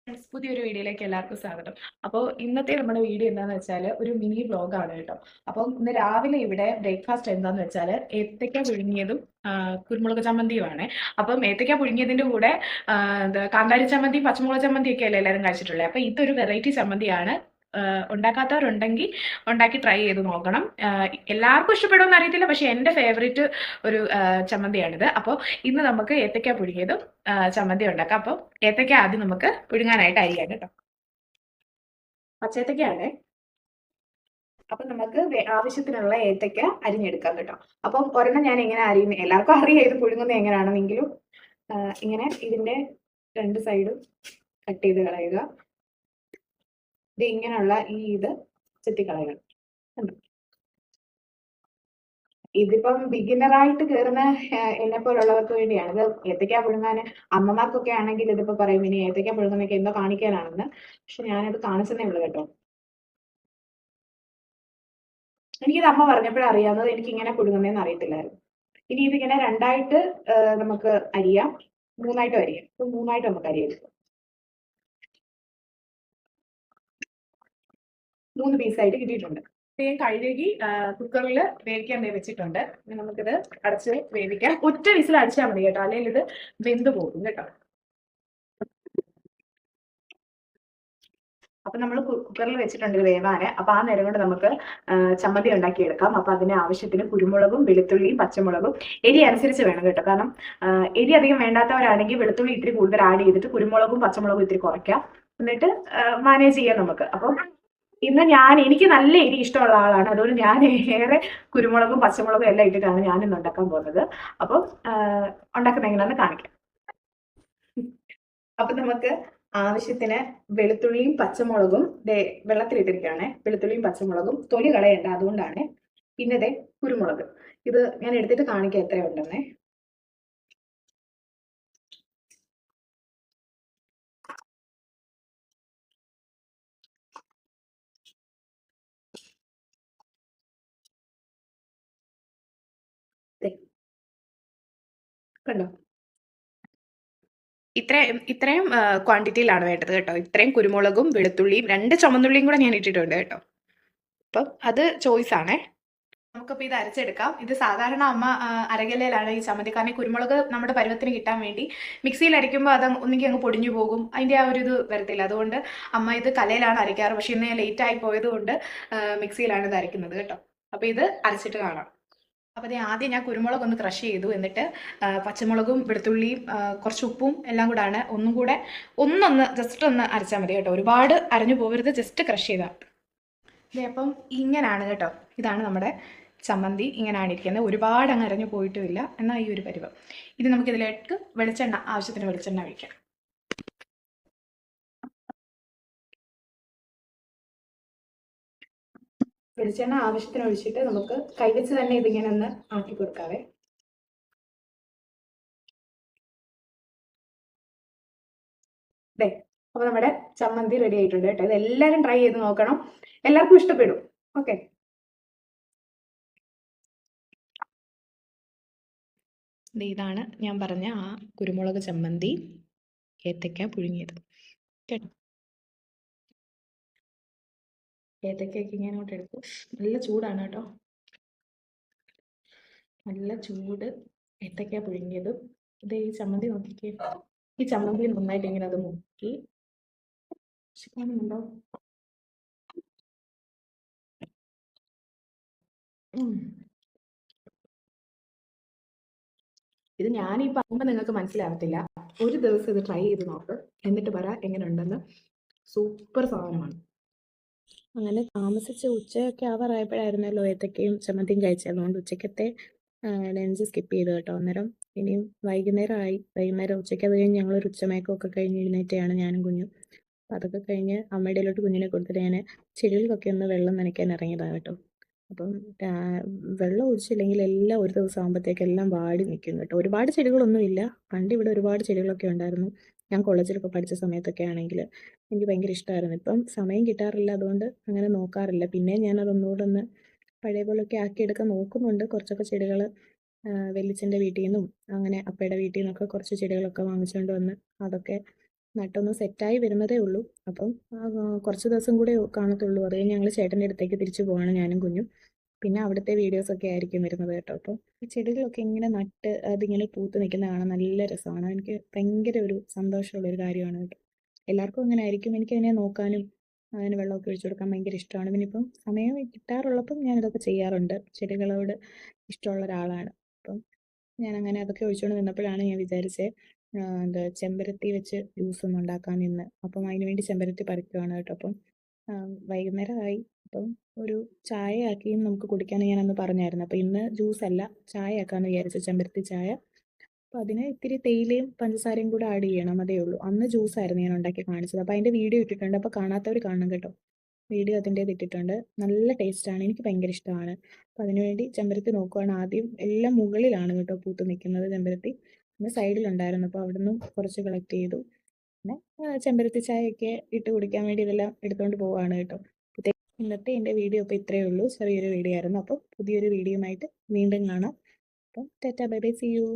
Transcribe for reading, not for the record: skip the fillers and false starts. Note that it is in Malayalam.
ഫ്രണ്ട്സ്, പുതിയൊരു വീഡിയോയിലേക്ക് എല്ലാവർക്കും സ്വാഗതം. അപ്പോൾ ഇന്നത്തെ നമ്മുടെ വീഡിയോ എന്താണെന്ന് വെച്ചാൽ ഒരു മിനി വ്ലോഗാണ് കേട്ടോ. അപ്പം ഇന്ന് രാവിലെ ഇവിടെ ബ്രേക്ക്ഫാസ്റ്റ് എന്താണെന്ന് വെച്ചാൽ ഏത്തയ്ക്ക പുഴുങ്ങിയതും കുരുമുളക് ചമ്മന്തിയുമാണ്. അപ്പം ഏത്തയ്ക്ക പുഴുങ്ങിയതിൻ്റെ കൂടെ കാന്താരി ചമ്മന്തി, പച്ചമുളക് ചമ്മന്തി ഒക്കെ അല്ലേ എല്ലാവരും കഴിച്ചിട്ടുള്ളത്. അപ്പം ഇതൊരു വെറൈറ്റി ചമ്മന്തിയാണ്. ഉണ്ടാക്കാത്തവരുണ്ടെങ്കിൽ ഉണ്ടാക്കി ട്രൈ ചെയ്ത് നോക്കണം. എല്ലാവർക്കും ഇഷ്ടപ്പെടുമെന്ന് അറിയത്തില്ല, പക്ഷെ എൻ്റെ ഫേവറേറ്റ് ഒരു ചമ്മന്തിയാണിത്. അപ്പോൾ ഇന്ന് നമുക്ക് ഏത്തയ്ക്ക പുഴുങ്ങിയതും ചമ്മന്തി ഉണ്ടാക്കാം. അപ്പോൾ ഏത്തയ്ക്ക ആദ്യം നമുക്ക് പുഴുങ്ങാനായിട്ട് അരിയാം കേട്ടോ. പച്ചേത്തയ്ക്കാണ്. അപ്പൊ നമുക്ക് ആവശ്യത്തിനുള്ള ഏത്തയ്ക്ക അരിഞ്ഞെടുക്കാം കേട്ടോ. അപ്പം ഒരെണ്ണം ഞാൻ എങ്ങനെ അരിയുന്നത് എല്ലാവർക്കും അറിയാം, ഇത് പുഴുങ്ങുന്നത് എങ്ങനെയാണെന്നെങ്കിലും ഇങ്ങനെ ഇതിന്റെ രണ്ട് സൈഡും കട്ട് ചെയ്ത് കളയുക. ഇത് ഇങ്ങനെയുള്ള ഇത് ചെത്തിക്കളയുക. ഇതിപ്പം ബിഗിനറായിട്ട് കയറുന്ന എന്നെ പോലുള്ളവർക്ക് വേണ്ടിയാണ്. ഇത് ഏത്തയ്ക്ക പുഴുങ്ങാൻ അമ്മമാർക്കൊക്കെ ആണെങ്കിൽ ഇതിപ്പോ പറയും ഇനി ഏത്തയ്ക്ക പുഴുങ്ങുന്നൊക്കെ എന്തോ കാണിക്കാനാണെന്ന്. പക്ഷെ ഞാനത് കാണിച്ചതേ ഉള്ളൂ കേട്ടോ. എനിക്കിത് അമ്മ പറഞ്ഞപ്പോഴാണ് അറിയാവുന്നത്. എനിക്ക് ഇങ്ങനെ പുഴുങ്ങുന്നതെന്ന് അറിയത്തില്ലായിരുന്നു. ഇനി ഇതിങ്ങനെ രണ്ടായിട്ട് നമുക്ക് അരിയാം, മൂന്നായിട്ടും അരിയാം. ഇപ്പൊ മൂന്നായിട്ട് നമുക്ക് അരിയെടുക്കാം. 3 പീസായിട്ട് കിട്ടിയിട്ടുണ്ട്. ഞാൻ കഴുകി കുക്കറിൽ വേവിക്കാൻ വെച്ചിട്ടുണ്ട്. നമുക്കിത് അടച്ച് വേവിക്കാം. ഒറ്റ വിസിൽ അടിച്ചാൽ മതി കേട്ടോ, അല്ലെങ്കിൽ ഇത് വെന്ത് പോകും കേട്ടോ. അപ്പൊ നമ്മൾ കുക്കറിൽ വെച്ചിട്ടുണ്ട് വേവാന്. അപ്പൊ ആ നേരം കൊണ്ട് നമുക്ക് ചമ്മന്തി ഉണ്ടാക്കിയെടുക്കാം. അപ്പൊ അതിന് ആവശ്യത്തിന് കുരുമുളകും വെളുത്തുള്ളിയും പച്ചമുളകും എരി അനുസരിച്ച് വേണം കേട്ടോ. കാരണം എരി അധികം വേണ്ടാത്തവരാണെങ്കിൽ വെളുത്തുള്ളി ഇത്തിരി കൂടുതൽ ആഡ് ചെയ്തിട്ട് കുരുമുളകും പച്ചമുളകും ഇത്തിരി കുറയ്ക്കാം. എന്നിട്ട് മാനേജ് ചെയ്യാം നമുക്ക്. അപ്പം ഇന്ന് എനിക്ക് നല്ല എരി ഇഷ്ടമുള്ള ആളാണ്. അതുകൊണ്ട് ഞാൻ ഏറെ കുരുമുളകും പച്ചമുളകും എല്ലാം ഇട്ടിട്ടാണ് ഞാനിന്ന് ഉണ്ടാക്കാൻ പോകുന്നത്. അപ്പം ഉണ്ടാക്കുന്ന എങ്ങനെയാണെന്ന് കാണിക്കാം. അപ്പൊ നമുക്ക് ആവശ്യത്തിന് വെളുത്തുള്ളിയും പച്ചമുളകും വെള്ളത്തിലിട്ടിരിക്കുകയാണ്. വെളുത്തുള്ളിയും പച്ചമുളകും തൊലി കളയണ്ട, അതുകൊണ്ടാണ്. പിന്നെ കുരുമുളക്. ഇത് ഞാൻ എടുത്തിട്ട് കാണിക്കാം എത്രയുണ്ടെന്നേ. കണ്ടോ, ഇത്രയും ക്വാണ്ടിറ്റിയിലാണ് വേണ്ടത് കേട്ടോ. ഇത്രയും കുരുമുളകും വെളുത്തുള്ളിയും 2 ചുമന്നുള്ളിയും കൂടെ ഞാൻ ഇട്ടിട്ടുണ്ട് കേട്ടോ. അപ്പം അത് ചോയ്സ് ആണേ. നമുക്കപ്പോൾ ഇത് അരച്ചെടുക്കാം. ഇത് സാധാരണ അമ്മ അരകലയിലാണ് ഈ ചമ്മന്തി. കാരണം കുരുമുളക് നമ്മുടെ പരുവത്തിന് കിട്ടാൻ വേണ്ടി മിക്സിയിൽ അരയ്ക്കുമ്പോൾ അത് ഒന്നുകിൽ അങ്ങ് പൊടിഞ്ഞു പോകും, അതിൻ്റെ ആ ഒരു ഇത് വരത്തില്ല. അതുകൊണ്ട് അമ്മ ഇത് കലയിലാണ് അരയ്ക്കാറ്. പക്ഷെ ഇന്ന് ഞാൻ ലേറ്റ് ആയി പോയത് കൊണ്ട് മിക്സിയിലാണ് ഇത് അരയ്ക്കുന്നത് കേട്ടോ. അപ്പോൾ ഇത് അരച്ചിട്ട് കാണാം. അപ്പോൾ ആദ്യം ഞാൻ കുരുമുളക് ഒന്ന് ക്രഷ് ചെയ്തു. എന്നിട്ട് പച്ചമുളകും വെളുത്തുള്ളിയും കുറച്ച് ഉപ്പും എല്ലാം കൂടാണ് ഒന്നും കൂടെ ജസ്റ്റ് ഒന്ന് അരച്ചാൽ മതി കേട്ടോ. ഒരുപാട് അരഞ്ഞു പോകരുത്, ജസ്റ്റ് ക്രഷ് ചെയ്താൽ. അപ്പം ഇങ്ങനെയാണ് കേട്ടോ. ഇതാണ് നമ്മുടെ ചമ്മന്തി. ഇങ്ങനെയാണ് ഇരിക്കുന്നത്. ഒരുപാട് അങ്ങ് അരഞ്ഞു പോയിട്ടുമില്ല, എന്നാൽ ഈ ഒരു പരുവം. ഇത് നമുക്കിതിലേക്ക് ആവശ്യത്തിന് വെളിച്ചെണ്ണ ഒഴിക്കാം. വെളിച്ചെണ്ണ ആവശ്യത്തിന് ഒഴിച്ചിട്ട് നമുക്ക് കൈവച്ച് തന്നെ ഇതിങ്ങനെ ഒന്ന് ആക്കി കൊടുക്കാവേ. അപ്പൊ നമ്മുടെ ചമ്മന്തി റെഡി ആയിട്ടുണ്ട് കേട്ടോ. ഇത് എല്ലാവരും ട്രൈ ചെയ്ത് നോക്കണം, എല്ലാവർക്കും ഇഷ്ടപ്പെടും. ഓക്കെ, ഇതാണ് ഞാൻ പറഞ്ഞ ആ കുരുമുളക് ചമ്മന്തി, ഏത്തയ്ക്ക പുഴുങ്ങിയത് കേട്ടോ. ഏത്തയ്ക്കൊക്കെ ഇങ്ങനെ അങ്ങോട്ട് എടുക്കും. നല്ല ചൂടാണ് കേട്ടോ, നല്ല ചൂട്. ഏത്തയ്ക്ക പുഴുങ്ങിയതും ഇത് ഈ ചമ്മന്തി നോക്കിക്കേ. ഈ ചമ്മന്തി നന്നായിട്ട് ഇങ്ങനെ അത് മുക്കി കാണുന്നുണ്ടോ? ഇത് ഞാനീ പറയുമ്പോൾ നിങ്ങൾക്ക് മനസ്സിലാവത്തില്ല. ഒരു ദിവസം ഇത് ട്രൈ ചെയ്ത് നോക്ക്, എന്നിട്ട് പറ എങ്ങനെ ഉണ്ടെന്ന്. സൂപ്പർ സാധനമാണ്. അങ്ങനെ താമസിച്ച് ഉച്ചയൊക്കെ ആവാറായപ്പോഴായിരുന്നല്ലോ ഏത്തക്കയും ചമ്മന്തിയും കഴിച്ചത്. അതുകൊണ്ട് ഉച്ചക്കത്തെ ലഞ്ച് സ്കിപ്പ് ചെയ്തു കേട്ടോ. അന്നേരം ഇനിയും വൈകുന്നേരം ഉച്ചയ്ക്ക് അത് കഴിഞ്ഞ് ഞങ്ങളൊരു ഉച്ചമയക്കമൊക്കെ കഴിഞ്ഞ് എഴുന്നേറ്റാണ് ഞാനും കുഞ്ഞും. അപ്പം അതൊക്കെ കഴിഞ്ഞ് അമ്മയുടെ ഇടയിലോട്ട് കുഞ്ഞിനെ കൊടുത്തിട്ട് ഞാൻ ചെടികൾക്കൊക്കെ ഒന്ന് വെള്ളം നനയ്ക്കാൻ ഇറങ്ങിയതാണ് കേട്ടോ. അപ്പം വെള്ളം ഒഴിച്ചില്ലെങ്കിൽ എല്ലാം ഒരു ദിവസം ആകുമ്പോഴത്തേക്ക് എല്ലാം വാടി നിൽക്കും കേട്ടോ. ഒരുപാട് ചെടികളൊന്നുമില്ല. പണ്ട് ഇവിടെ ഒരുപാട് ചെടികളൊക്കെ ഉണ്ടായിരുന്നു. ഞാൻ കോളേജിലൊക്കെ പഠിച്ച സമയത്തൊക്കെ ആണെങ്കിൽ എനിക്ക് ഭയങ്കര ഇഷ്ടമായിരുന്നു. ഇപ്പം സമയം കിട്ടാറില്ല, അതുകൊണ്ട് അങ്ങനെ നോക്കാറില്ല. പിന്നെ ഞാനതൊന്നുകൂടെ ഒന്ന് പഴയ പോലെയൊക്കെ ആക്കിയെടുക്കാൻ നോക്കുന്നുണ്ട്. കുറച്ചൊക്കെ ചെടികൾ വല്യച്ഛൻ്റെ വീട്ടിൽ നിന്നും അങ്ങനെ അപ്പയുടെ വീട്ടിൽ നിന്നൊക്കെ കുറച്ച് ചെടികളൊക്കെ വാങ്ങിച്ചുകൊണ്ട് വന്ന് അതൊക്കെ നട്ടൊന്ന് സെറ്റായി വരുന്നതേ ഉള്ളൂ. അപ്പം കുറച്ച് ദിവസം കൂടെ കാണത്തുള്ളൂ. അത് കഴിഞ്ഞ് ഞങ്ങൾ ചേട്ടൻ്റെ അടുത്തേക്ക് തിരിച്ചു പോവാണ് ഞാനും കുഞ്ഞും. പിന്നെ അവിടുത്തെ വീഡിയോസൊക്കെ ആയിരിക്കും വരുന്നത് കേട്ടോ. അപ്പോൾ ഈ ചെടികളൊക്കെ ഇങ്ങനെ നട്ട് അതിങ്ങനെ പൂത്ത് നിൽക്കുന്നത് കാണാൻ നല്ല രസമാണ്. എനിക്ക് ഭയങ്കര ഒരു സന്തോഷമുള്ള ഒരു കാര്യമാണ് കേട്ടോ. എല്ലാവർക്കും അങ്ങനെ ആയിരിക്കും. എനിക്കതിനെ നോക്കാനും അതിന് വെള്ളമൊക്കെ ഒഴിച്ചു കൊടുക്കാൻ ഭയങ്കര ഇഷ്ടമാണ്. പിന്നെ ഇപ്പം സമയം കിട്ടാറുള്ളപ്പം ഞാനിതൊക്കെ ചെയ്യാറുണ്ട്. ചെടികളോട് ഇഷ്ടമുള്ള ഒരാളാണ്. അപ്പം ഞാനങ്ങനെ അതൊക്കെ ഒഴിച്ചുകൊണ്ട് നിന്നപ്പോഴാണ് ഞാൻ വിചാരിച്ചത് എന്താ ചെമ്പരത്തി വെച്ച് ജ്യൂസ് ഒന്ന് ഉണ്ടാക്കാം ഇന്ന്. അപ്പം അതിന് വേണ്ടി ചെമ്പരത്തി പറിക്കുവാണ് കേട്ടോ. അപ്പം വൈകുന്നേരമായി. അപ്പം ഒരു ചായ ആക്കിയും നമുക്ക് കുടിക്കാമെന്ന് ഞാനന്ന് പറഞ്ഞായിരുന്നു. അപ്പം ഇന്ന് ജ്യൂസ് അല്ല, ചായ ആക്കാമെന്ന് വിചാരിച്ചു, ചെമ്പരത്തി ചായ. അപ്പം അതിന് ഇത്തിരി തേയിലയും പഞ്ചസാരയും കൂടെ ആഡ് ചെയ്യണം, അതേ ഉള്ളൂ. അന്ന് ജ്യൂസായിരുന്നു ഞാൻ ഉണ്ടാക്കി കാണിച്ചത്. അപ്പം അതിൻ്റെ വീഡിയോ ഇട്ടിട്ടുണ്ട്. അപ്പോൾ കാണാത്തവർ കാണണം കേട്ടോ. വീഡിയോ അതിൻ്റേത് ഇട്ടിട്ടുണ്ട്. നല്ല ടേസ്റ്റാണ്, എനിക്ക് ഭയങ്കര ഇഷ്ടമാണ്. അപ്പോൾ അതിനുവേണ്ടി ചെമ്പരത്തി നോക്കുവാണ്. ആദ്യം എല്ലാം മുകളിലാണ് കേട്ടോ പൂത്ത് നിൽക്കുന്നത് ചെമ്പരത്തി. പിന്നെ സൈഡിലുണ്ടായിരുന്നു. അപ്പോൾ അവിടെ നിന്നും കുറച്ച് കളക്ട് ചെയ്തു. പിന്നെ ചെമ്പരത്തി ചായയൊക്കെ ഇട്ട് കുടിക്കാൻ വേണ്ടി ഇതെല്ലാം എടുത്തുകൊണ്ട് പോവുകയാണ് കേട്ടോ. ഇന്നത്തെ എൻ്റെ വീഡിയോ അപ്പോൾ ഇത്രയേ ഉള്ളൂ. ചെറിയൊരു വീഡിയോ ആയിരുന്നു. അപ്പോൾ പുതിയൊരു വീഡിയോയുമായിട്ട് വീണ്ടും കാണാം. അപ്പം tata bye bye, see U.